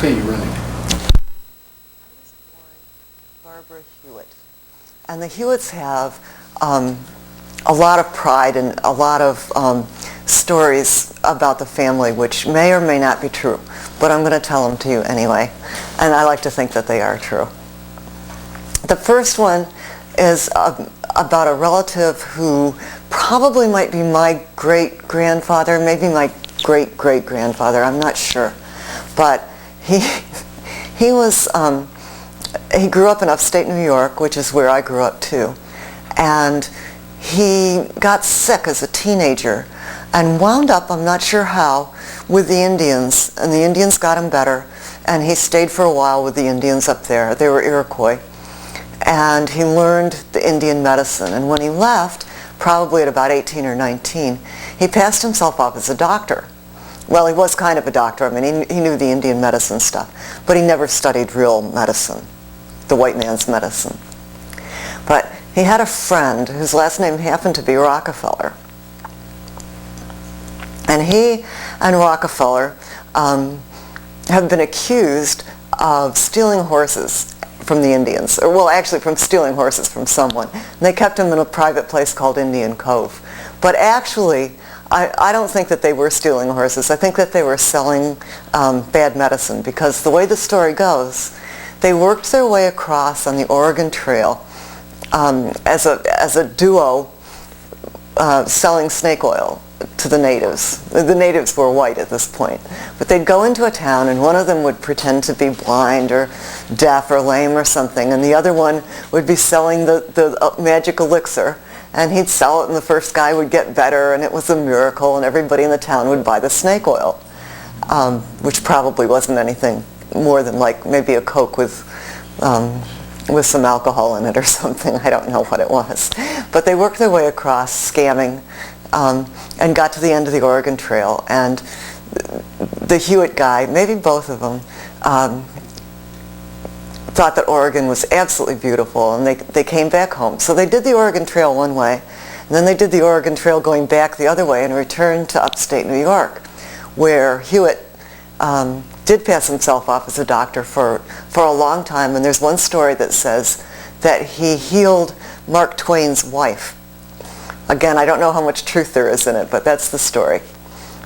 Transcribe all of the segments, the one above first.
Okay, you're ready. I was born Barbara Hewitt. And the Hewitts have a lot of pride and a lot of stories about the family which may or may not be true, but I'm going to tell them to you anyway, and I like to think that they are true. The first one is about a relative who probably might be my great-grandfather, maybe my great-great-grandfather, I'm not sure, but he grew up in upstate New York, which is where I grew up too, and he got sick as a teenager and wound up, I'm not sure how, with the Indians, and the Indians got him better, and he stayed for a while with the Indians up there. They were Iroquois, and he learned the Indian medicine, and when he left, probably at about 18 or 19, he passed himself off as a doctor. Well, he was kind of a doctor. I mean, he knew the Indian medicine stuff, but he never studied real medicine, the white man's medicine. But he had a friend whose last name happened to be Rockefeller. And he and Rockefeller have been accused of stealing horses from the Indians, or well, actually from stealing horses from someone. And they kept him in a private place called Indian Cove. But actually, I don't think that they were stealing horses. I think that they were selling bad medicine, because the way the story goes, they worked their way across on the Oregon Trail as a duo selling snake oil to the natives. The natives were white at this point. But they'd go into a town, and one of them would pretend to be blind or deaf or lame or something, and the other one would be selling the magic elixir, and he'd sell it, and the first guy would get better, and it was a miracle, and everybody in the town would buy the snake oil, which probably wasn't anything more than like maybe a Coke with some alcohol in it or something. I don't know what it was. But they worked their way across, scamming, and got to the end of the Oregon Trail. And the Hewitt guy, maybe both of them, thought that Oregon was absolutely beautiful, and they came back home. So they did the Oregon Trail one way, and then they did the Oregon Trail going back the other way and returned to upstate New York, where Hewitt did pass himself off as a doctor for a long time. And there's one story that says that he healed Mark Twain's wife. Again, I don't know how much truth there is in it, but that's the story.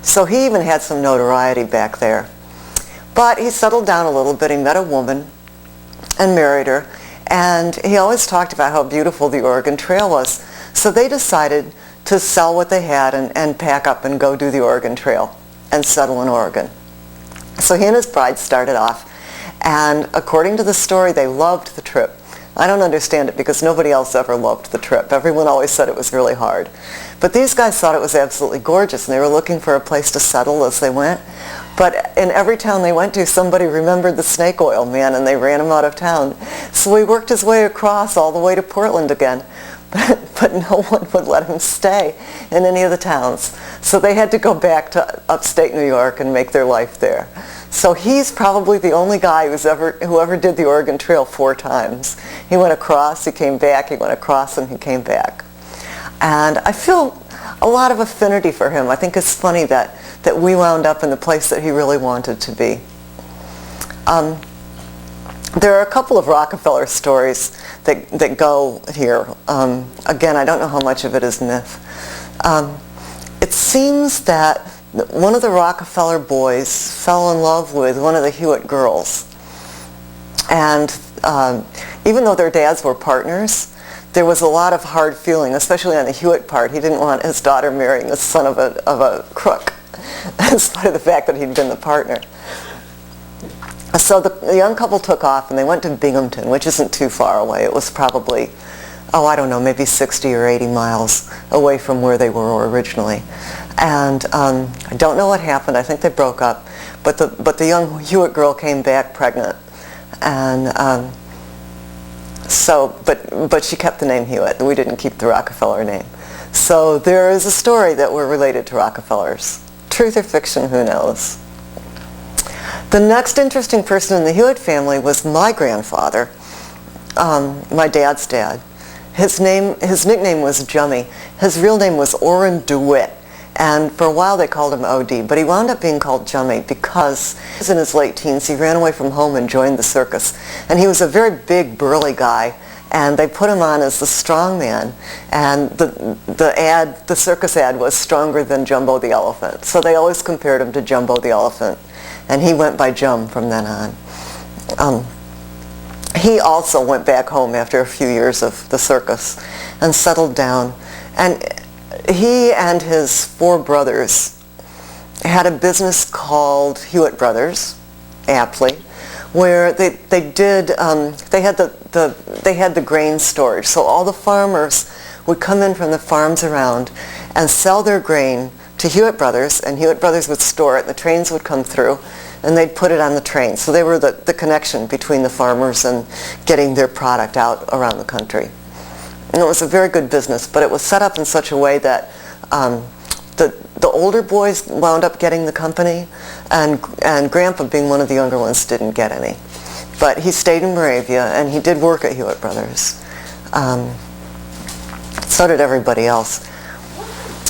So he even had some notoriety back there. But he settled down a little bit. He met a woman and married her, and he always talked about how beautiful the Oregon Trail was. So they decided to sell what they had and pack up and go do the Oregon Trail and settle in Oregon. So he and his bride started off, and according to the story, they loved the trip. I don't understand it, because nobody else ever loved the trip. Everyone always said it was really hard. But these guys thought it was absolutely gorgeous, and they were looking for a place to settle as they went. But in every town they went to, somebody remembered the snake oil man, and they ran him out of town. So he worked his way across all the way to Portland again. But no one would let him stay in any of the towns. So they had to go back to upstate New York and make their life there. So he's probably the only guy who ever did the Oregon Trail 4 times. He went across, he came back, he went across, and he came back. And I feel a lot of affinity for him. I think it's funny that we wound up in the place that he really wanted to be. There are a couple of Rockefeller stories that go here. Again, I don't know how much of it is myth. It seems that one of the Rockefeller boys fell in love with one of the Hewitt girls. And even though their dads were partners, there was a lot of hard feeling, especially on the Hewitt part. He didn't want his daughter marrying the son of a crook, in spite of the fact that he'd been the partner. So the young couple took off, and they went to Binghamton, which isn't too far away. It was probably, I don't know, maybe 60 or 80 miles away from where they were originally. And I don't know what happened. I think they broke up. But the young Hewitt girl came back pregnant. And but she kept the name Hewitt. We didn't keep the Rockefeller name. So there is a story that we're related to Rockefellers. Truth or fiction, who knows? The next interesting person in the Hewitt family was my grandfather, my dad's dad. His nickname was Jummy. His real name was Orrin DeWitt, And for a while they called him O.D., but he wound up being called Jummy because he was in his late teens. He ran away from home and joined the circus. And he was a very big, burly guy, and they put him on as the strong man. And the circus ad was stronger than Jumbo the elephant. So they always compared him to Jumbo the elephant. And he went by Jum from then on. He also went back home after a few years of the circus and settled down. And he and his 4 brothers had a business called Hewitt Brothers, aptly, where they had the grain storage. So all the farmers would come in from the farms around and sell their grain to Hewitt Brothers, and Hewitt Brothers would store it, and the trains would come through, and they'd put it on the train. So they were the connection between the farmers and getting their product out around the country. And it was a very good business, but it was set up in such a way that the older boys wound up getting the company, and Grandpa, being one of the younger ones, didn't get any. But he stayed in Moravia, and he did work at Hewitt Brothers. So did everybody else.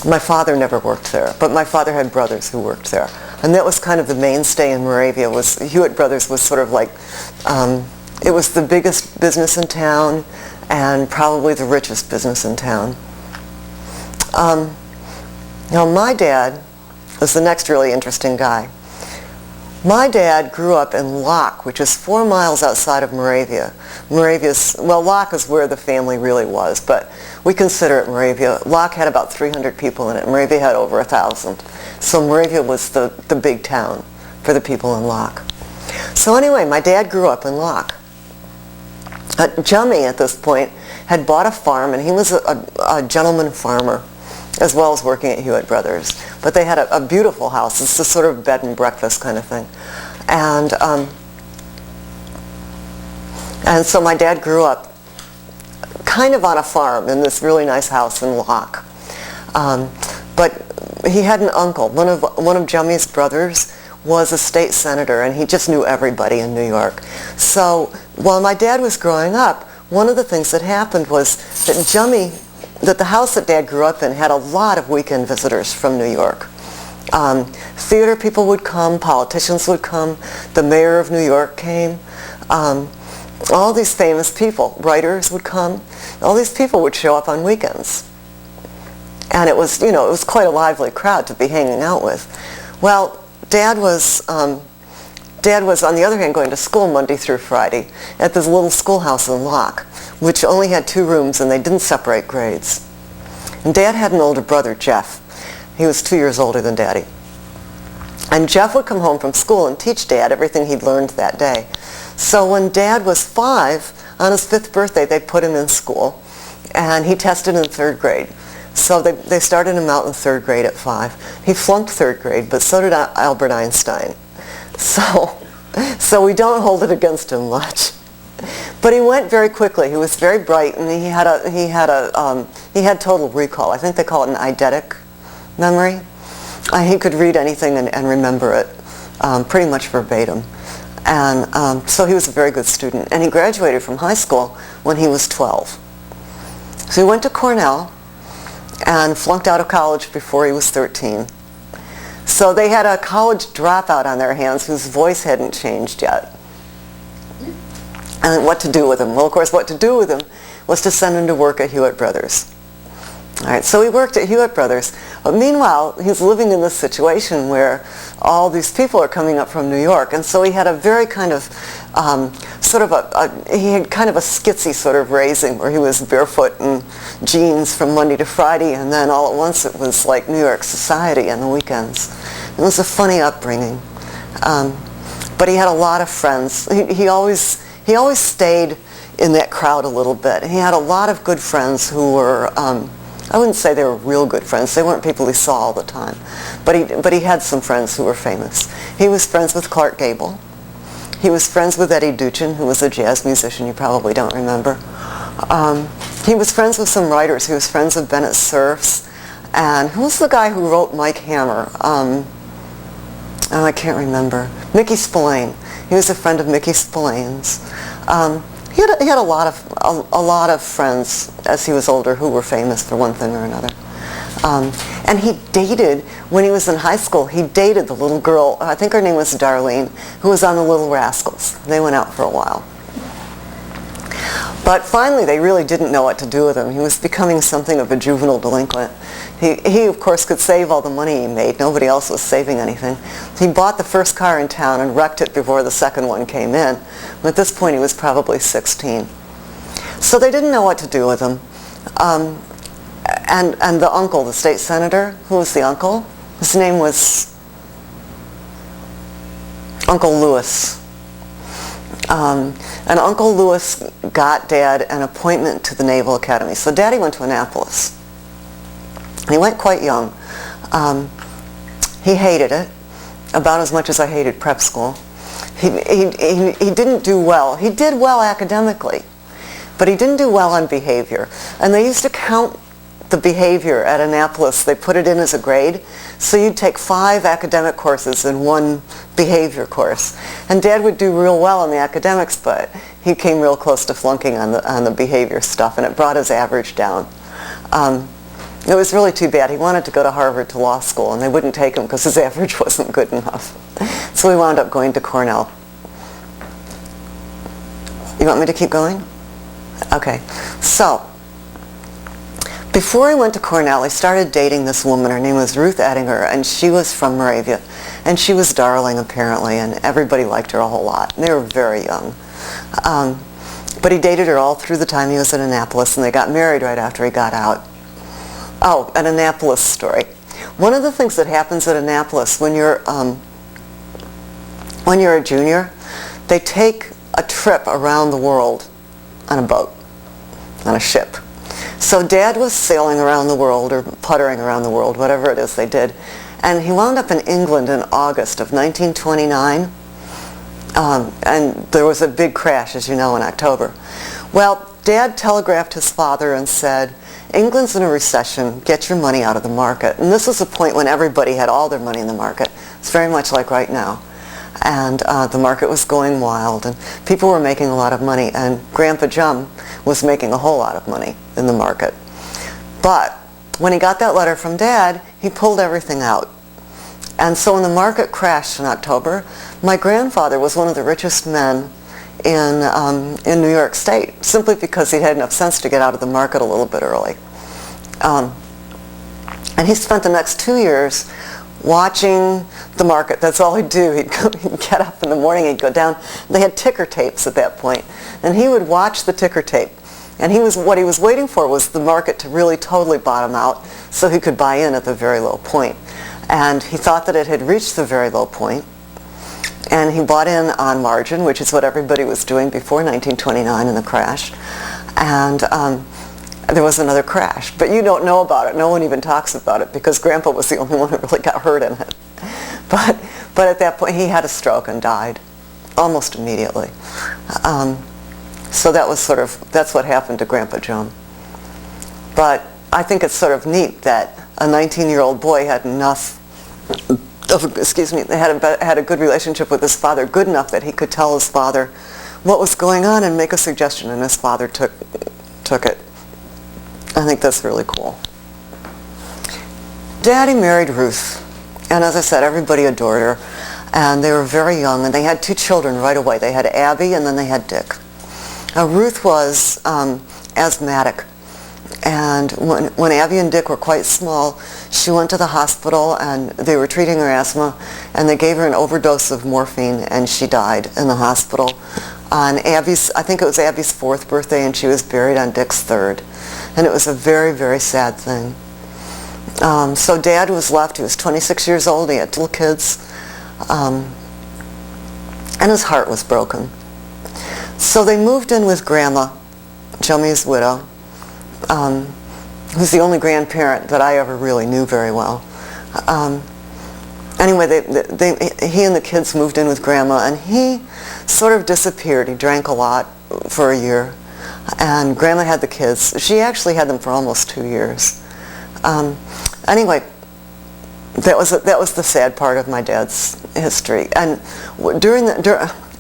My father never worked there, but my father had brothers who worked there. And that was kind of the mainstay in Moravia. Hewitt Brothers was sort of like, it was the biggest business in town and probably the richest business in town. Now my dad was the next really interesting guy. My dad grew up in Locke, which is 4 miles outside of Moravia. Locke is where the family really was, but we consider it Moravia. Locke had about 300 people in it. Moravia had over 1,000. So Moravia was the big town for the people in Locke. So anyway, my dad grew up in Locke. Jummy, at this point, had bought a farm, and he was a gentleman farmer, as well as working at Hewitt Brothers. But they had a beautiful house. It's a sort of bed and breakfast kind of thing. And so my dad grew up kind of on a farm in this really nice house in Locke. But he had an uncle. One of Jummy's brothers was a state senator, and he just knew everybody in New York. So while my dad was growing up, one of the things that happened was that the house that Dad grew up in had a lot of weekend visitors from New York. Theater people would come, politicians would come, the mayor of New York came, all these famous people, writers would come, all these people would show up on weekends. And it was quite a lively crowd to be hanging out with. Well, Dad was, on the other hand, going to school Monday through Friday at this little schoolhouse in Locke, which only had 2 rooms, and they didn't separate grades. And Dad had an older brother, Jeff. He was 2 years older than Daddy. And Jeff would come home from school and teach Dad everything he'd learned that day. So when Dad was 5, on his 5th birthday, they put him in school, and he tested in 3rd grade. So they started him out in 3rd grade at 5. He flunked 3rd grade, but so did Albert Einstein. So we don't hold it against him much. But he went very quickly. He was very bright, and he had total recall. I think they call it an eidetic memory. He could read anything and remember it pretty much verbatim. And so he was a very good student. And he graduated from high school when he was 12. So he went to Cornell and flunked out of college before he was 13. So they had a college dropout on their hands whose voice hadn't changed yet. And what to do with him? Well, of course, what to do with him was to send him to work at Hewitt Brothers. All right, so he worked at Hewitt Brothers. But meanwhile, he's living in this situation where all these people are coming up from New York. And so he had a very kind of, he had kind of a skitsy sort of raising where he was barefoot in jeans from Monday to Friday, and then all at once it was like New York society on the weekends. It was a funny upbringing. But he had a lot of friends. He always stayed in that crowd a little bit. He had a lot of good friends who were, I wouldn't say they were real good friends. They weren't people he saw all the time. But he had some friends who were famous. He was friends with Clark Gable. He was friends with Eddie Duchin, who was a jazz musician you probably don't remember. He was friends with some writers. He was friends with Bennett Cerfs. And who was the guy who wrote Mike Hammer? I can't remember. Mickey Spillane. He was a friend of Mickey Spillane's. He had a lot of friends as he was older who were famous for one thing or another. And he dated, when he was in high school, he dated the little girl, I think her name was Darlene, who was on the Little Rascals. They went out for a while. But finally, they really didn't know what to do with him. He was becoming something of a juvenile delinquent. He, of course, could save all the money he made. Nobody else was saving anything. He bought the first car in town and wrecked it before the second one came in. At this point, he was probably 16. So they didn't know what to do with him. And the uncle, the state senator, who was the uncle? His name was Uncle Lewis. And Uncle Lewis got Dad an appointment to the Naval Academy. So Daddy went to Annapolis. He went quite young. He hated it, about as much as I hated prep school. He didn't do well. He did well academically, but he didn't do well on behavior. And they used to count the behavior at Annapolis. They put it in as a grade. So you'd take 5 academic courses and 1 behavior course. And Dad would do real well on the academics, but he came real close to flunking on the behavior stuff, and it brought his average down. It was really too bad. He wanted to go to Harvard to law school, and they wouldn't take him because his average wasn't good enough. So he wound up going to Cornell. You want me to keep going? Okay. So before he went to Cornell, he started dating this woman. Her name was Ruth Ettinger, and she was from Moravia. And she was darling, apparently, and everybody liked her a whole lot. And they were very young. But he dated her all through the time he was in Annapolis, and they got married right after he got out. Oh, an Annapolis story. One of the things that happens at Annapolis when you're a junior, they take a trip around the world on a boat, on a ship. So Dad was sailing around the world, or puttering around the world, whatever it is they did, and he wound up in England in August of 1929, and there was a big crash, as you know, in October. Well, Dad telegraphed his father and said, England's in a recession, get your money out of the market. And this was a point when everybody had all their money in the market. It's very much like right now. And the market was going wild, and people were making a lot of money, and Grandpa Jum was making a whole lot of money in the market. But when he got that letter from Dad, he pulled everything out. And so when the market crashed in October, my grandfather was one of the richest men in New York State, simply because he had enough sense to get out of the market a little bit early. And he spent the next 2 years watching the market. That's all he'd do. He'd get up in the morning, he'd go down. They had ticker tapes at that point, and he would watch the ticker tape. And what he was waiting for was the market to really totally bottom out so he could buy in at the very low point. And he thought that it had reached the very low point, and he bought in on margin, which is what everybody was doing before 1929 in the crash. And there was another crash, but you don't know about it. No one even talks about it because Grandpa was the only one who really got hurt in it. But at that point, he had a stroke and died almost immediately. So that's what happened to Grandpa Jum. But I think it's sort of neat that a 19-year-old boy had had a good relationship with his father, good enough that he could tell his father what was going on and make a suggestion, and his father took it. I think that's really cool. Daddy married Ruth, and as I said, everybody adored her, and they were very young, and they had 2 children right away. They had Abby, and then they had Dick. Ruth was asthmatic, and when Abby and Dick were quite small, she went to the hospital, and they were treating her asthma, and they gave her an overdose of morphine, and she died in the hospital on I think it was Abby's 4th birthday, and she was buried on Dick's 3rd. And it was a very, very sad thing. So Dad was left. He was 26 years old. He had 2 little kids. And his heart was broken. So they moved in with Grandma, Jummy's widow, who's the only grandparent that I ever really knew very well. Anyway, he and the kids moved in with Grandma, and he sort of disappeared. He drank a lot for a year. And Grandma had the kids. She actually had them for almost 2 years. Anyway, that was the sad part of my dad's history. And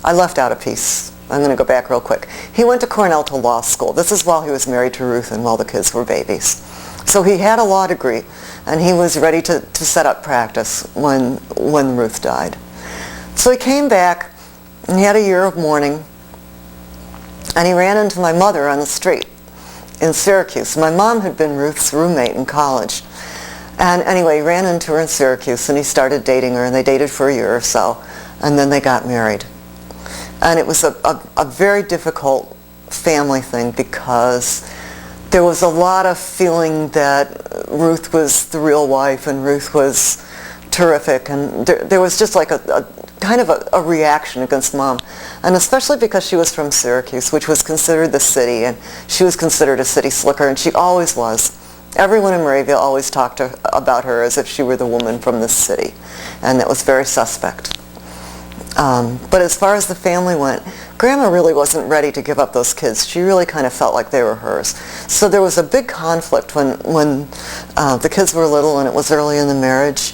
I left out a piece. I'm going to go back real quick. He went to Cornell to law school. This is while he was married to Ruth and while the kids were babies. So he had a law degree, and he was ready to set up practice when Ruth died. So he came back, and he had a year of mourning, and he ran into my mother on the street in Syracuse. My mom had been Ruth's roommate in college. And anyway, he ran into her in Syracuse, and he started dating her, and they dated for a year or so, and then they got married. And it was a very difficult family thing, because there was a lot of feeling that Ruth was the real wife and Ruth was terrific, and there was just like a kind of a reaction against Mom, and especially because she was from Syracuse, which was considered the city, and she was considered a city slicker, and she always was. Everyone in Moravia always talked about her as if she were the woman from the city, and that was very suspect. But as far as the family went, Grandma really wasn't ready to give up those kids. She really kind of felt like they were hers. So there was a big conflict when the kids were little and it was early in the marriage.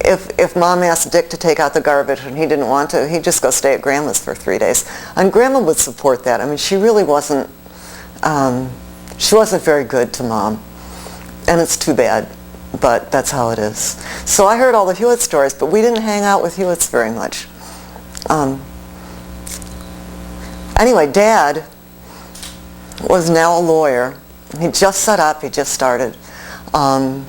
If Mom asked Dick to take out the garbage and he didn't want to, he'd just go stay at Grandma's for 3 days. And Grandma would support that. I mean, she really wasn't very good to Mom. And it's too bad, but that's how it is. So I heard all the Hewitt stories, but we didn't hang out with Hewitts very much. Anyway, Dad was now a lawyer. He just set up, he just started. And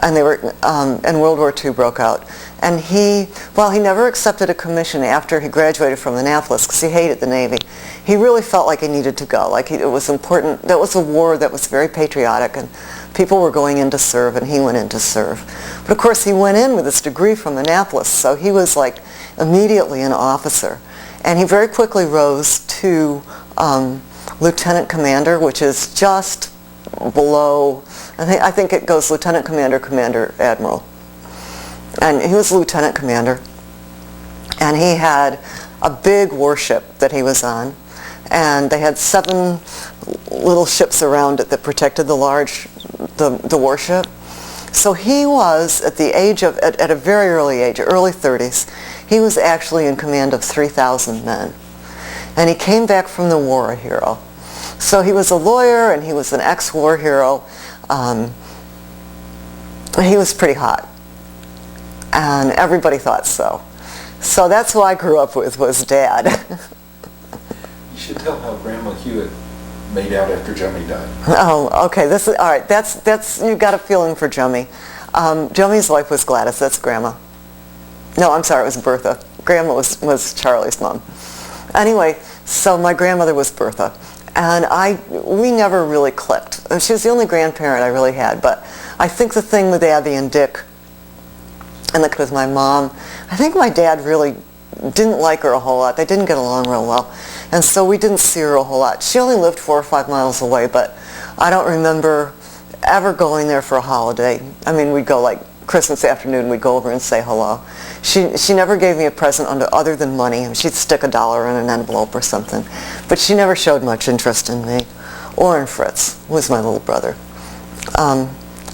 World War II broke out. And he never accepted a commission after he graduated from Annapolis because he hated the Navy. He really felt like he needed to go, it was important. That was a war that was very patriotic, and people were going in to serve, and he went in to serve. But of course, he went in with his degree from Annapolis, so he was immediately an officer. And he very quickly rose to lieutenant commander, which is just below, I think it goes lieutenant commander, commander, admiral. And he was lieutenant commander, and he had a big warship that he was on, and they had 7 little ships around it that protected the warship. So he was at a very early age, early 30s, he was actually in command of 3,000 men. And he came back from the war a hero. So he was a lawyer, and he was an ex-war hero. He was pretty hot. And everybody thought so. So that's who I grew up with, was Dad. You should tell how Grandma Hewitt made out after Jummy died. Oh, okay. All right. That's you got a feeling for Jummy. Jummy's wife was Gladys. That's Grandma. No, I'm sorry. It was Bertha. Grandma was Charlie's mom. Anyway, so my grandmother was Bertha, and we never really clicked. She was the only grandparent I really had. But I think the thing with Abby and Dick, and with my mom, I think my dad really didn't like her a whole lot. They didn't get along real well. And so we didn't see her a whole lot. She only lived 4 or 5 miles away, but I don't remember ever going there for a holiday. I mean, we'd go Christmas afternoon, we'd go over and say hello. She never gave me a present other than money. Ne'd stick $1 in an envelope or something. But she never showed much interest in me, or in Fritz, who was my little brother.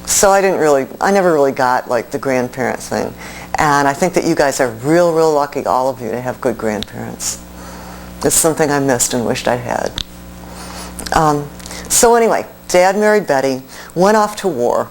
So I never really got the grandparent thing. And I think that you guys are real, real lucky, all of you, to have good grandparents. It's something I missed and wished I'd had. So anyway, Dad married Betty, went off to war.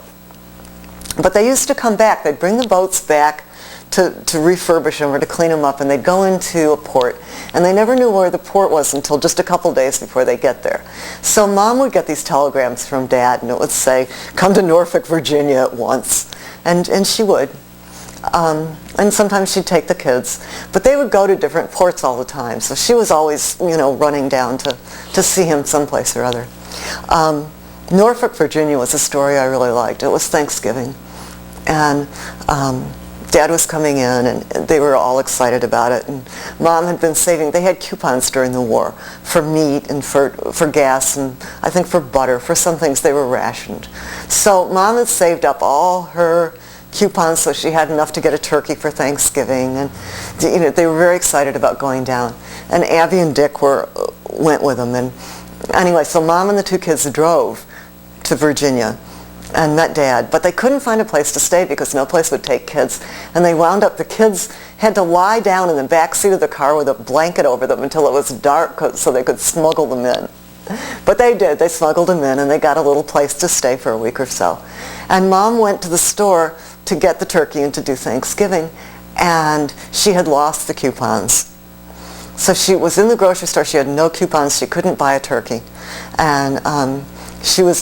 But they used to come back. They'd bring the boats back to refurbish them or to clean them up, and they'd go into a port. And they never knew where the port was until just a couple days before they get there. So Mom would get these telegrams from Dad, and it would say, "Come to Norfolk, Virginia at once." And she would. And sometimes she'd take the kids. But they would go to different ports all the time. So she was always, running down to see him someplace or other. Norfolk, Virginia was a story I really liked. It was Thanksgiving. And Dad was coming in, and they were all excited about it. And Mom had been saving. They had coupons during the war for meat and for gas and I think for butter. For some things they were rationed. So Mom had saved up all her coupons so she had enough to get a turkey for Thanksgiving. And they were very excited about going down. And Abby and Dick went with them. And anyway, so Mom and the 2 kids drove to Virginia and met Dad, but they couldn't find a place to stay because no place would take kids, and they wound up, the kids had to lie down in the back seat of the car with a blanket over them until it was dark so they could smuggle them in. But they did. They smuggled him in, and they got a little place to stay for a week or so. And Mom went to the store to get the turkey and to do Thanksgiving, and she had lost the coupons. So she was in the grocery store. She had no coupons. She couldn't buy a turkey. And she was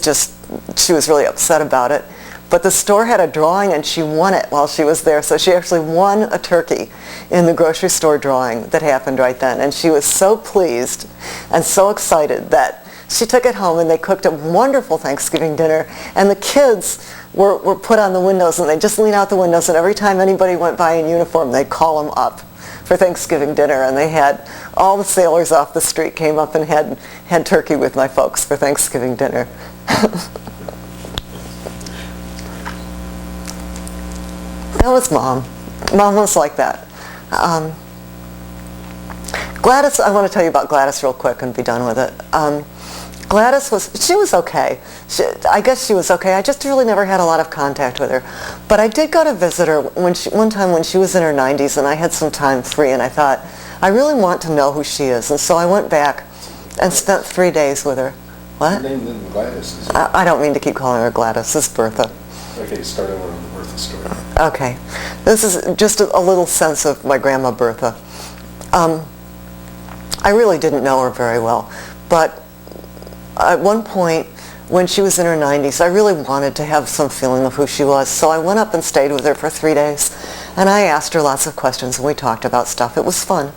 really upset about it. But the store had a drawing, and she won it while she was there. So she actually won a turkey in the grocery store drawing that happened right then. And she was so pleased and so excited that she took it home, and they cooked a wonderful Thanksgiving dinner. And the kids were put on the windows, and they just lean out the windows, and every time anybody went by in uniform, they'd call them up for Thanksgiving dinner. And they had all the sailors off the street came up and had turkey with my folks for Thanksgiving dinner. That was Mom. Mom was like that. Gladys, I want to tell you about Gladys real quick and be done with it. Gladys she was okay. I guess she was okay. I just really never had a lot of contact with her. But I did go to visit her one time when she was in her 90s, and I had some time free, and I thought, I really want to know who she is. And so I went back and spent 3 days with her. What? Her name isn't Gladys, is it? I don't mean to keep calling her Gladys. It's Bertha. Okay, start over on the Bertha story. Okay. This is just a little sense of my grandma Bertha. I really didn't know her very well, but at one point when she was in her 90s, I really wanted to have some feeling of who she was, so I went up and stayed with her for 3 days, and I asked her lots of questions, and we talked about stuff. It was fun.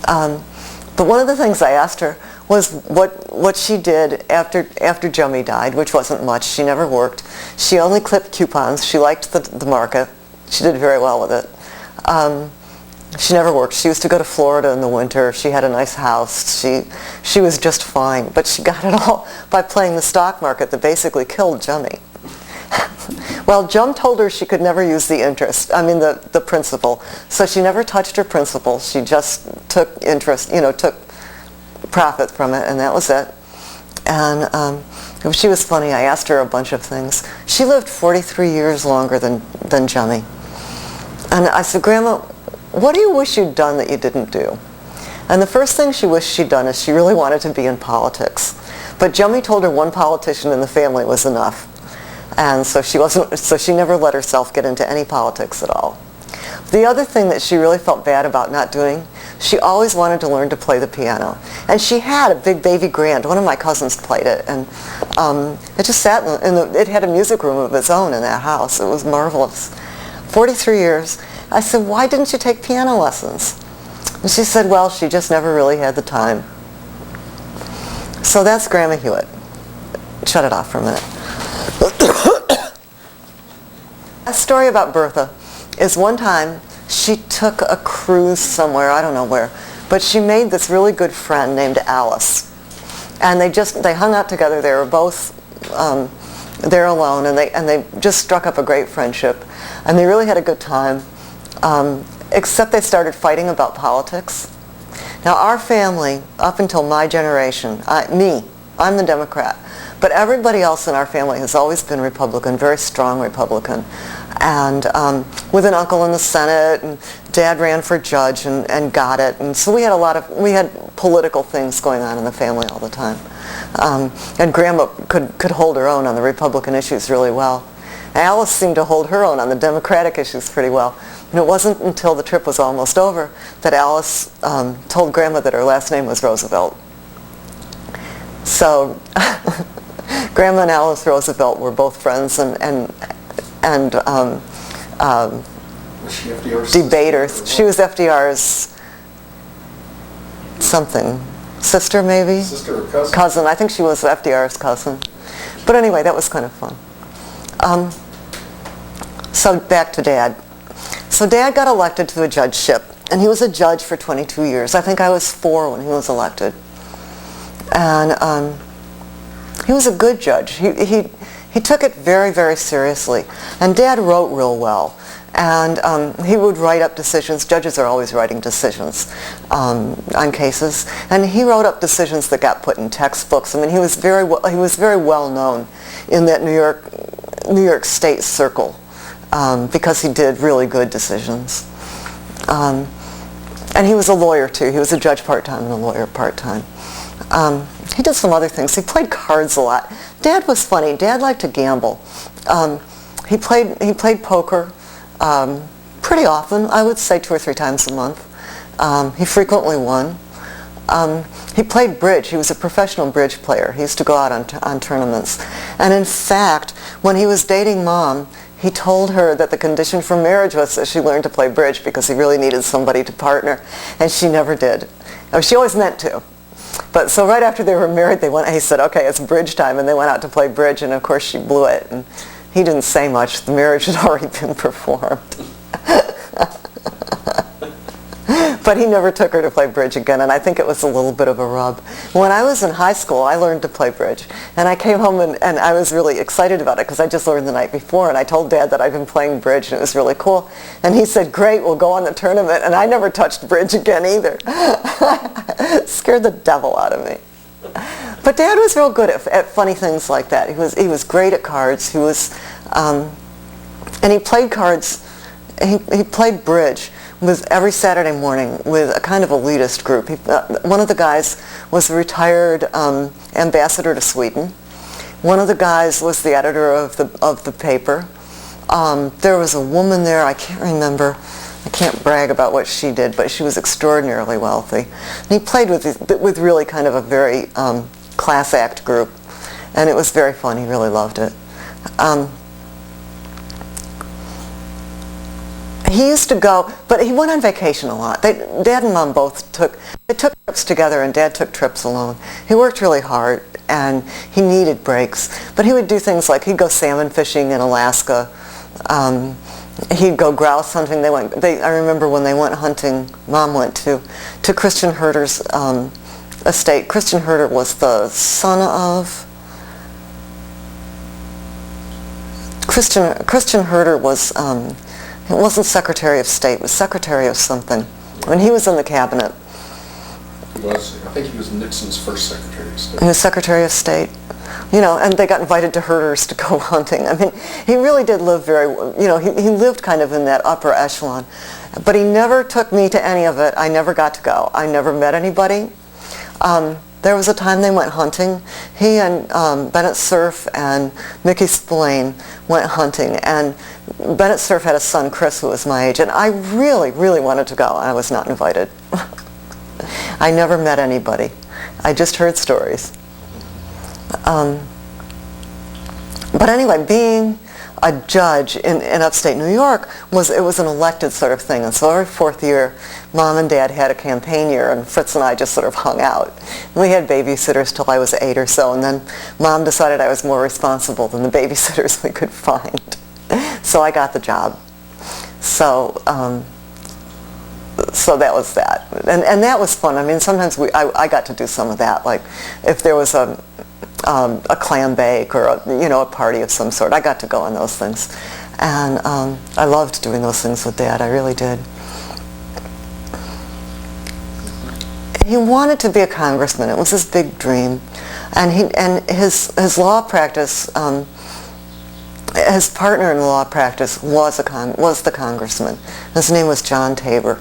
But one of the things I asked her was what she did after Jummy died, which wasn't much. She never worked. She only clipped coupons. She liked the market. She did very well with it. She never worked. She used to go to Florida in the winter. She had a nice house. She was just fine. But she got it all by playing the stock market that basically killed Jummy. Well, Jum told her she could never use the principal. So she never touched her principal. She just took interest, took profit from it, and that was it. And she was funny. I asked her a bunch of things. She lived 43 years longer than Jummy. And I said, Grandma, what do you wish you'd done that you didn't do? And the first thing she wished she'd done is she really wanted to be in politics. But Jummy told her one politician in the family was enough. And so she never let herself get into any politics at all. The other thing that she really felt bad about not doing, she always wanted to learn to play the piano. And she had a big baby grand. One of my cousins played it, and it just sat it had a music room of its own in that house. It was marvelous. 43 years. I said, why didn't you take piano lessons? And she said, well, she just never really had the time. So that's Grandma Hewitt. Shut it off for a minute. A story about Bertha is one time she took a cruise somewhere, I don't know where, but she made this really good friend named Alice. And they hung out together. They were both there alone, and they just struck up a great friendship. And they really had a good time, except they started fighting about politics. Now our family, up until my generation, I'm the Democrat, but everybody else in our family has always been Republican, very strong Republican. And with an uncle in the Senate, and Dad ran for judge and got it. And so we had political things going on in the family all the time. And Grandma could hold her own on the Republican issues really well. Alice seemed to hold her own on the Democratic issues pretty well. And it wasn't until the trip was almost over that Alice told Grandma that her last name was Roosevelt. So Grandma and Alice Roosevelt were both friends and Was she FDR's debaters. sister? She was FDR's something. Sister, maybe? Sister or cousin? Cousin. I think she was FDR's cousin. But anyway, that was kind of fun. So back to Dad. So Dad got elected to a judgeship, and he was a judge for 22 years. I think I was 4 when he was elected. And he was a good judge. He took it very, very seriously. And Dad wrote real well. And he would write up decisions. Judges are always writing decisions on cases. And he wrote up decisions that got put in textbooks. I mean, he was very well known in that New York State circle because he did really good decisions. And he was a lawyer too. He was a judge part-time and a lawyer part-time. He did some other things. He played cards a lot. Dad was funny. Dad liked to gamble. He played poker pretty often. I would say 2 or 3 times a month. He frequently won. He played bridge. He was a professional bridge player. He used to go out on tournaments. And in fact, when he was dating Mom, he told her that the condition for marriage was that she learned to play bridge because he really needed somebody to partner. And she never did. She always meant to. But so right after they were married, he said, okay, it's bridge time. And they went out to play bridge. And of course, she blew it. And he didn't say much. The marriage had already been performed. But he never took her to play bridge again, and I think it was a little bit of a rub. When I was in high school, I learned to play bridge. And I came home and I was really excited about it because I just learned the night before. And I told Dad that I'd been playing bridge, and it was really cool. And he said, great, we'll go on the tournament. And I never touched bridge again either. It scared the devil out of me. But Dad was real good at funny things like that. He was great at cards. And he played cards. He played bridge every Saturday morning with a kind of elitist group. One of the guys was a retired ambassador to Sweden. One of the guys was the editor of the paper. There was a woman there, I can't remember. I can't brag about what she did, but she was extraordinarily wealthy. And he played with really kind of a very class act group, and it was very fun. He really loved it. He used to go, but he went on vacation a lot. Dad and Mom both took trips together, and Dad took trips alone. He worked really hard, and he needed breaks. But he would do things like he'd go salmon fishing in Alaska. He'd go grouse hunting. I remember when they went hunting, Mom went to Christian Herter's estate. Christian Herter was the son of Christian Herter was. It wasn't Secretary of State, it was Secretary of something. When he was in the cabinet. I think he was Nixon's first Secretary of State. He was Secretary of State. And they got invited to Herter's to go hunting. I mean, he really did live he lived kind of in that upper echelon. But he never took me to any of it. I never got to go. I never met anybody. There was a time they went hunting. He and Bennett Cerf and Mickey Spillane went hunting, and Bennett Cerf had a son, Chris, who was my age, and I really, really wanted to go, and I was not invited. I never met anybody. I just heard stories. But anyway, being a judge in upstate New York was an elected sort of thing, and so every 4th year Mom and Dad had a campaign year, and Fritz and I just sort of hung out. We had babysitters till I was 8 or so, and then Mom decided I was more responsible than the babysitters we could find, so I got the job. So that was that, and that was fun. I mean, sometimes I got to do some of that, like if there was a clam bake or a party of some sort. I got to go on those things, and I loved doing those things with Dad. I really did. He wanted to be a congressman. It was his big dream, and his law practice. His partner in law practice was the congressman. His name was John Tabor.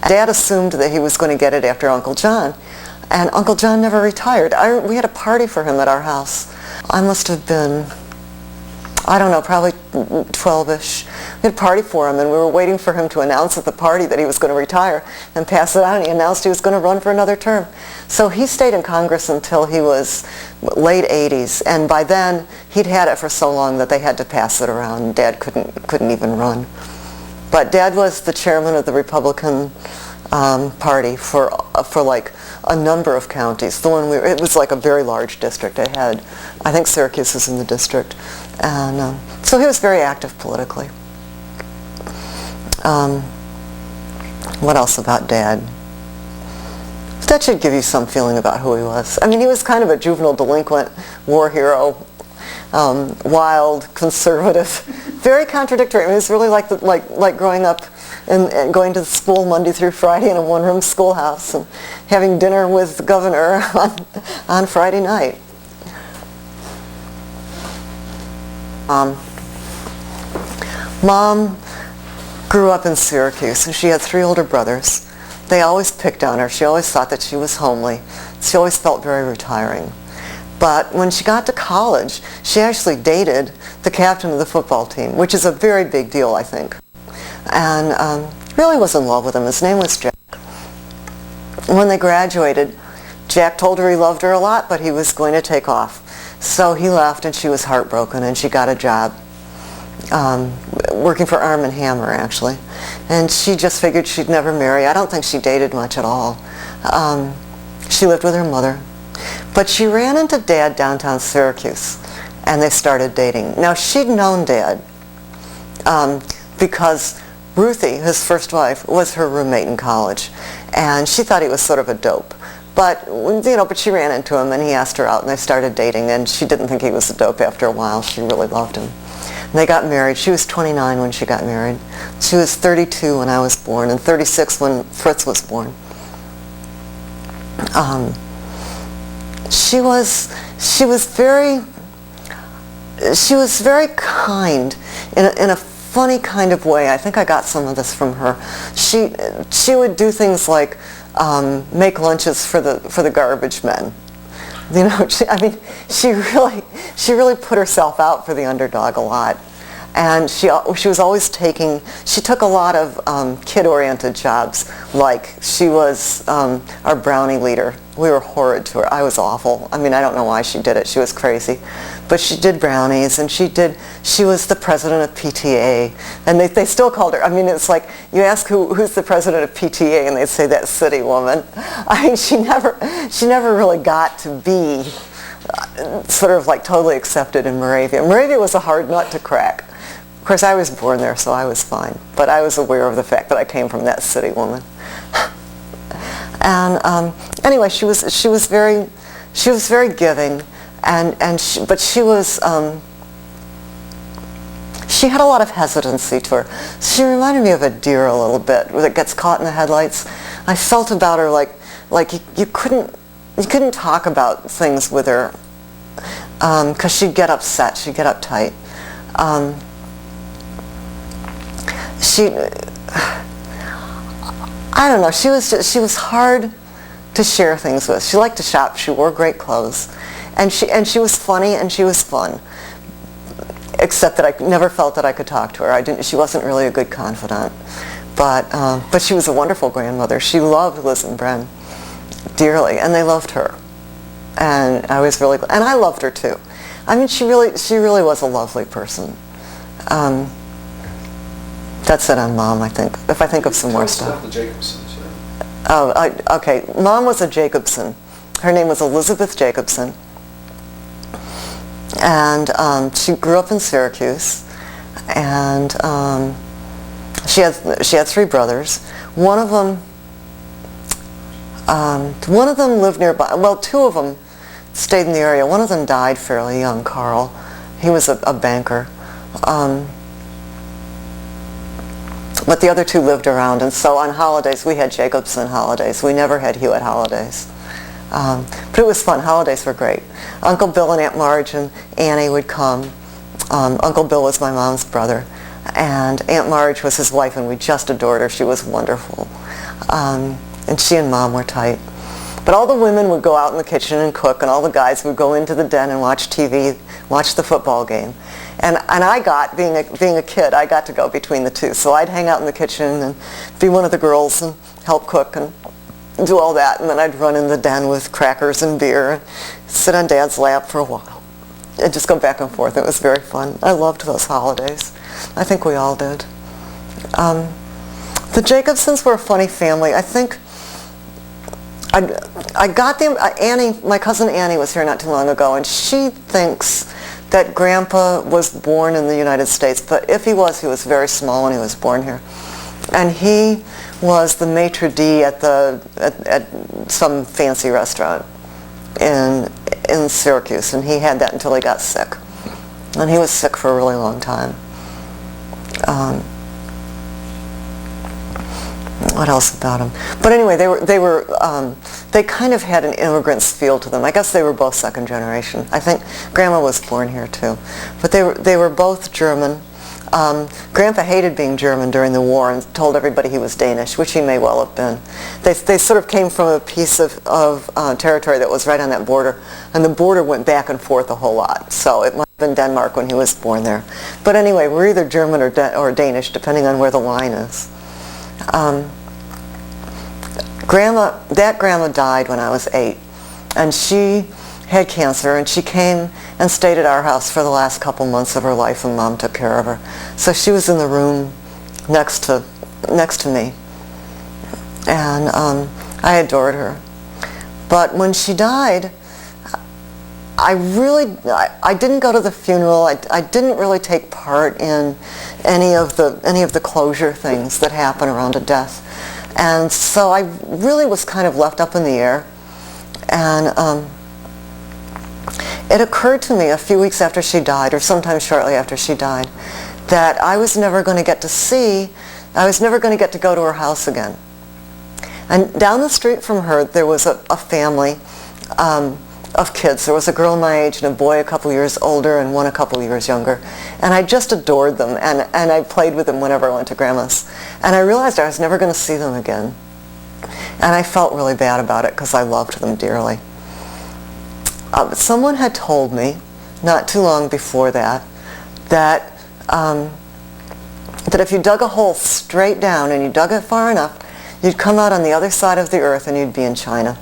Dad assumed that he was going to get it after Uncle John. And Uncle John never retired. We had a party for him at our house. I must have been, I don't know, probably 12-ish. We had a party for him, and we were waiting for him to announce at the party that he was going to retire and pass it on. He announced he was going to run for another term. So he stayed in Congress until he was late 80s, and by then he'd had it for so long that they had to pass it around, and Dad couldn't even run. But Dad was the chairman of the Republican Party for like a number of counties. It was like a very large district. It had, I think Syracuse was in the district, and so he was very active politically. What else about Dad? That should give you some feeling about who he was. I mean, he was kind of a juvenile delinquent, war hero, wild, conservative, very contradictory. I mean, it was really like growing up and going to school Monday through Friday in a one-room schoolhouse and having dinner with the governor on Friday night. Mom grew up in Syracuse, and she had 3 older brothers. They always picked on her. She always thought that she was homely. She always felt very retiring. But when she got to college, she actually dated the captain of the football team, which is a very big deal, I think. And really was in love with him. His name was Jack. When they graduated, Jack told her he loved her a lot, but he was going to take off. So he left, and she was heartbroken, and she got a job working for Arm & Hammer, actually. And she just figured she'd never marry. I don't think she dated much at all. She lived with her mother. But she ran into Dad downtown Syracuse, and they started dating. Now, she'd known Dad because Ruthie, his first wife, was her roommate in college, and she thought he was sort of a dope. But, but she ran into him, and he asked her out, and they started dating, and she didn't think he was a dope after a while. She really loved him. And they got married. She was 29 when she got married. She was 32 when I was born, and 36 when Fritz was born. She was very kind in a funny kind of way. I think I got some of this from her. She would do things like make lunches for the garbage men. She really put herself out for the underdog a lot. And she was always she took a lot of kid-oriented jobs, like she was our brownie leader. We were horrid to her. I was awful. I don't know why she did it. She was crazy. But she did brownies, and she was the president of PTA. And they still called her, it's like, you ask who's the president of PTA, and they'd say that city woman. She never really got to be sort of like totally accepted in Moravia. Moravia was a hard nut to crack. Of course, I was born there, so I was fine. But I was aware of the fact that I came from that city woman. And anyway, she was very giving, but she had a lot of hesitancy to her. She reminded me of a deer a little bit that gets caught in the headlights. I felt about her like you couldn't talk about things with her because she'd get upset, she'd get uptight. I don't know, she was hard to share things with. She liked to shop, she wore great clothes, and she was funny and she was fun, except that I never felt that I could talk to her. She wasn't really a good confidant, but she was a wonderful grandmother. She loved Liz and Bren dearly, and they loved her, and I was really glad. And I loved her too. She really was a lovely person. That's it on Mom, I think. If I think of some more stuff. Tell us about the Jacobsons. Okay. Mom was a Jacobson. Her name was Elizabeth Jacobson. And she grew up in Syracuse. And she had 3 brothers. One of them lived nearby. Well, 2 of them stayed in the area. One of them died fairly young, Carl. He was a banker. But the other 2 lived around, and so on holidays we had Jacobson holidays. We never had Hewitt holidays. But it was fun. Holidays were great. Uncle Bill and Aunt Marge and Annie would come. Uncle Bill was my mom's brother, and Aunt Marge was his wife, and we just adored her. She was wonderful. And she and Mom were tight. But all the women would go out in the kitchen and cook, and all the guys would go into the den and watch TV, watch the football game. And I got, being a kid, I got to go between the 2. So I'd hang out in the kitchen and be one of the girls and help cook and do all that. And then I'd run in the den with crackers and beer and sit on Dad's lap for a while and just go back and forth. It was very fun. I loved those holidays. I think we all did. The Jacobsons were a funny family. I think I got them. Annie, my cousin Annie was here not too long ago, and she thinks that Grandpa was born in the United States, but if he was very small when he was born here. And he was the maitre d' at some fancy restaurant in Syracuse, and he had that until he got sick. And he was sick for a really long time. What else about him? But anyway, they kind of had an immigrant's feel to them. I guess they were both second generation. I think Grandma was born here too, but they were both German. Grandpa hated being German during the war and told everybody he was Danish, which he may well have been. They sort of came from a piece of territory that was right on that border, and the border went back and forth a whole lot. So it might have been Denmark when he was born there. But anyway, we're either German or Danish, depending on where the line is. That grandma died when I was 8, and she had cancer, and she came and stayed at our house for the last couple months of her life, and Mom took care of her. So she was in the room next to me, and I adored her. But when she died, I didn't go to the funeral. I didn't really take part in any of the closure things that happen around a death, and so I really was kind of left up in the air. And it occurred to me a few weeks after she died, or sometime shortly after she died, that I was never going to get to go to her house again. And down the street from her, there was a family of kids. There was a girl my age and a boy a couple years older and one a couple years younger. And I just adored them, and I played with them whenever I went to Grandma's. And I realized I was never going to see them again. And I felt really bad about it because I loved them dearly. Someone had told me, not too long before that if you dug a hole straight down and you dug it far enough, you'd come out on the other side of the earth and you'd be in China.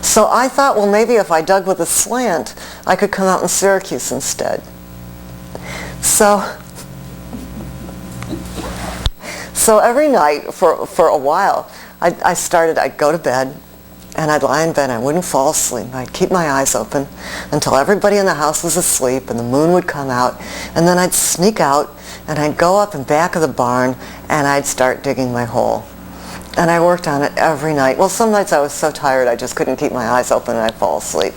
So I thought, well, maybe if I dug with a slant, I could come out in Syracuse instead. So every night for a while, I'd go to bed, and I'd lie in bed and I wouldn't fall asleep. I'd keep my eyes open until everybody in the house was asleep and the moon would come out, and then I'd sneak out and I'd go up in back of the barn and I'd start digging my hole. And I worked on it every night. Well, some nights I was so tired I just couldn't keep my eyes open and I'd fall asleep.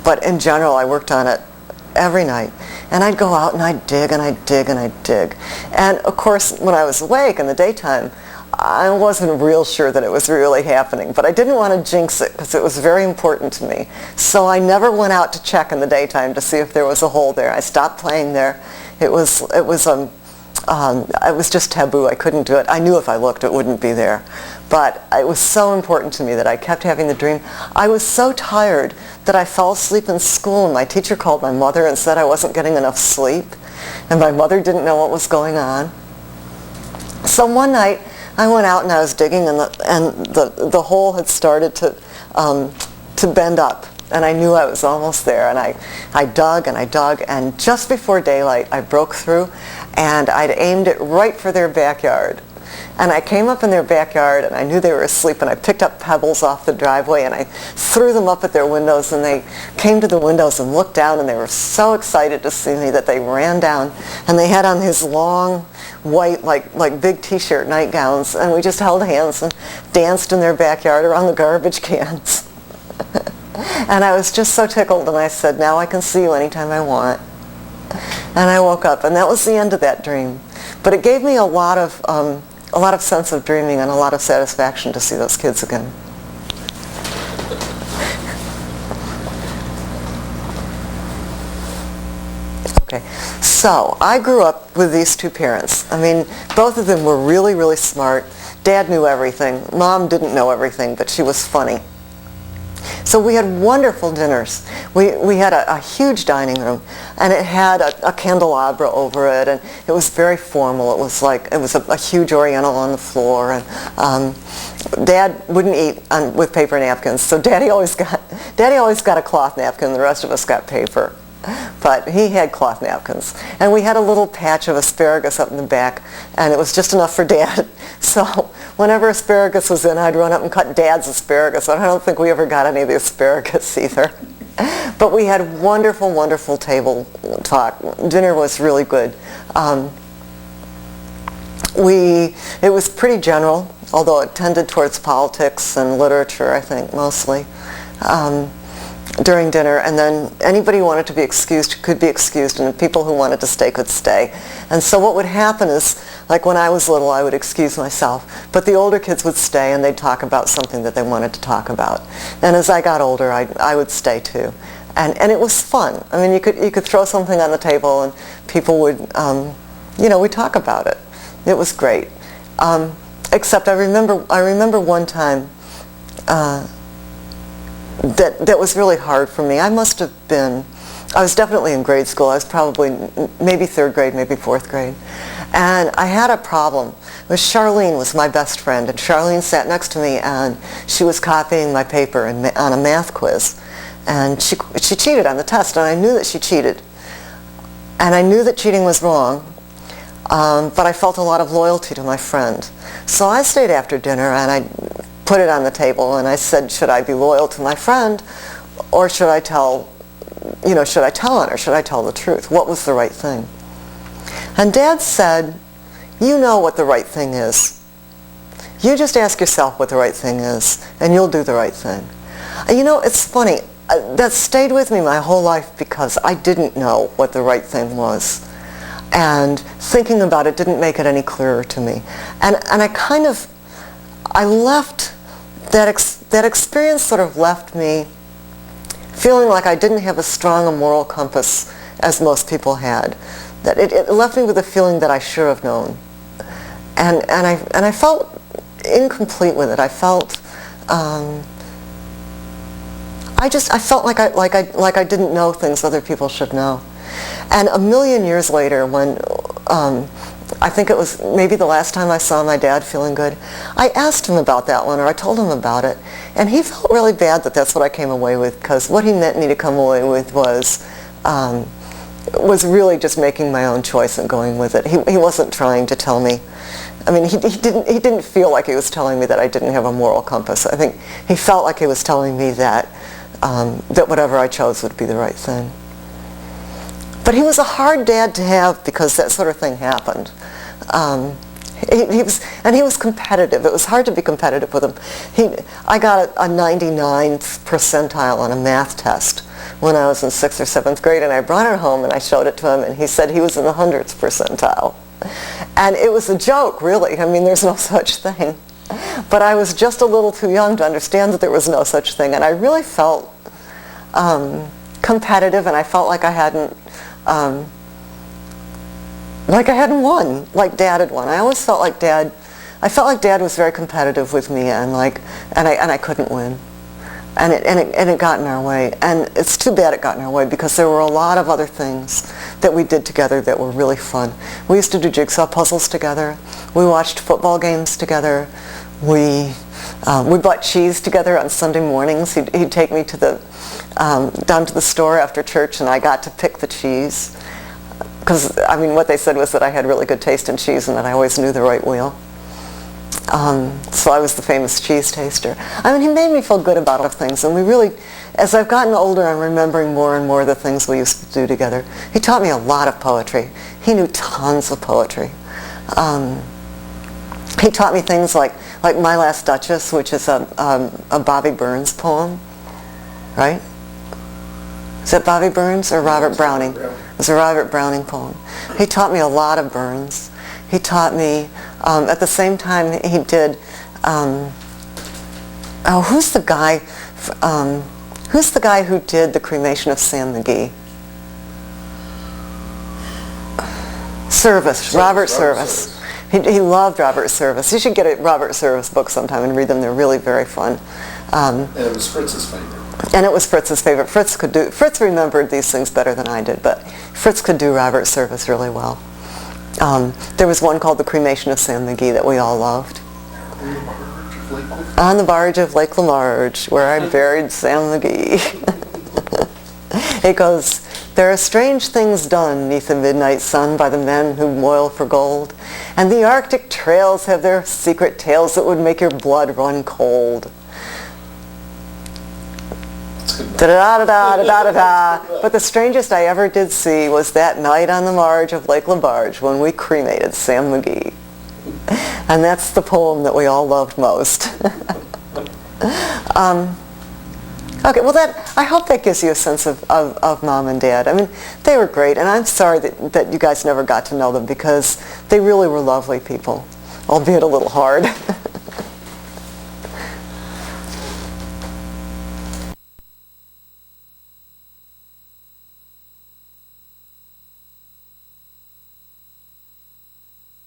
But in general, I worked on it every night. And I'd go out and I'd dig and I'd dig and I'd dig. And of course, when I was awake in the daytime, I wasn't real sure that it was really happening, but I didn't want to jinx it because it was very important to me. So I never went out to check in the daytime to see if there was a hole there. I stopped playing there. It was just taboo. I couldn't do it. I knew if I looked it wouldn't be there. But it was so important to me that I kept having the dream. I was so tired that I fell asleep in school, and my teacher called my mother and said I wasn't getting enough sleep, and my mother didn't know what was going on. So one night I went out and I was digging, and the hole had started to bend up, and I knew I was almost there, and I dug and I dug, and just before daylight I broke through, and I'd aimed it right for their backyard. And I came up in their backyard, and I knew they were asleep, and I picked up pebbles off the driveway and I threw them up at their windows, and they came to the windows and looked down, and they were so excited to see me that they ran down, and they had on these long white like big t-shirt nightgowns, and we just held hands and danced in their backyard around the garbage cans. And I was just so tickled, and I said, now I can see you anytime I want. And I woke up, and that was the end of that dream. But it gave me a lot of sense of dreaming and a lot of satisfaction to see those kids again. Okay, so I grew up with these two parents. I mean, both of them were really, really smart. Dad knew everything. Mom didn't know everything, but she was funny. So we had wonderful dinners. We had a huge dining room, and it had a candelabra over it, and it was very formal. It was a huge Oriental on the floor, and Dad wouldn't eat with paper napkins, so Daddy always got a cloth napkin. The rest of us got paper. But he had cloth napkins. And we had a little patch of asparagus up in the back, and it was just enough for Dad. So whenever asparagus was in, I'd run up and cut Dad's asparagus. I don't think we ever got any of the asparagus either. But we had wonderful, wonderful table talk. Dinner was really good. It was pretty general, although it tended towards politics and literature, I think, mostly. During dinner, and then anybody who wanted to be excused could be excused, and people who wanted to stay could stay. And so what would happen is, like when I was little, I would excuse myself, but the older kids would stay and they'd talk about something that they wanted to talk about. And as I got older, I would stay too. And it was fun. I mean, you could throw something on the table and people would we talk about it. It was great. Except I remember one time that was really hard for me. I was definitely in grade school. I was probably maybe 3rd grade, maybe 4th grade. And I had a problem. Charlene was my best friend, and Charlene sat next to me, and she was copying my paper on a math quiz. And she cheated on the test, and I knew that she cheated. And I knew that cheating was wrong, but I felt a lot of loyalty to my friend. So I stayed after dinner, and I put it on the table, and I said, should I be loyal to my friend, or should I tell on her, should I tell the truth? What was the right thing? And Dad said, you know what the right thing is. You just ask yourself what the right thing is, and you'll do the right thing. And it's funny, that stayed with me my whole life because I didn't know what the right thing was. And thinking about it didn't make it any clearer to me. And I left, that experience sort of left me feeling like I didn't have as strong a moral compass as most people had. That it left me with a feeling that I should have known. And I felt incomplete with it. I felt I felt like I didn't know things other people should know. And a million years later, when I think it was maybe the last time I saw my dad feeling good, I asked him about that one, or I told him about it, and he felt really bad that that's what I came away with, because what he meant me to come away with was really just making my own choice and going with it. He wasn't trying to tell me. I mean, he didn't feel like he was telling me that I didn't have a moral compass. I think he felt like he was telling me that whatever I chose would be the right thing. But he was a hard dad to have because that sort of thing happened. He was competitive. It was hard to be competitive with him. I got a 99th percentile on a math test when I was in 6th or 7th grade, and I brought it home and I showed it to him, and he said he was in the 100th percentile. And it was a joke, really. I mean, there's no such thing. But I was just a little too young to understand that there was no such thing, and I really felt competitive, and I felt like I hadn't won, like Dad had won. I always felt like Dad was very competitive with me, and I couldn't win. And it got in our way. And it's too bad it got in our way, because there were a lot of other things that we did together that were really fun. We used to do jigsaw puzzles together. We watched football games together. We bought cheese together on Sunday mornings. He'd take me down to the store after church, and I got to pick the cheese. Because, I mean, what they said was that I had really good taste in cheese and that I always knew the right wheel. So I was the famous cheese taster. I mean, he made me feel good about other things, and we really, as I've gotten older, I'm remembering more and more of the things we used to do together. He taught me a lot of poetry. He knew tons of poetry. He taught me things like My Last Duchess, which is a Bobby Burns poem, right? Is that Bobby Burns or Robert Browning? It's a Robert Browning poem. He taught me a lot of Burns. He taught me, at the same time he did, who's the guy who did the cremation of Sam McGee? Robert Service. He loved Robert Service. You should get a Robert Service book sometime and read them. They're really very fun. And it was Fritz's favorite. And it was Fritz's favorite. Fritz remembered these things better than I did, but Fritz could do Robert Service really well. There was one called The Cremation of Sam McGee that we all loved. On the barge of Lake Lamarge, where I buried Sam McGee. It goes, there are strange things done 'neath the midnight sun by the men who moil for gold, and the Arctic trails have their secret tales that would make your blood run cold. Da-da-da-da-da-da-da-da. But the strangest I ever did see was that night on the marge of Lake Lamarge when we cremated Sam McGee. And that's the poem that we all loved most. Okay, well I hope that gives you a sense of Mom and Dad. I mean, they were great, and I'm sorry that you guys never got to know them, because they really were lovely people, albeit a little hard.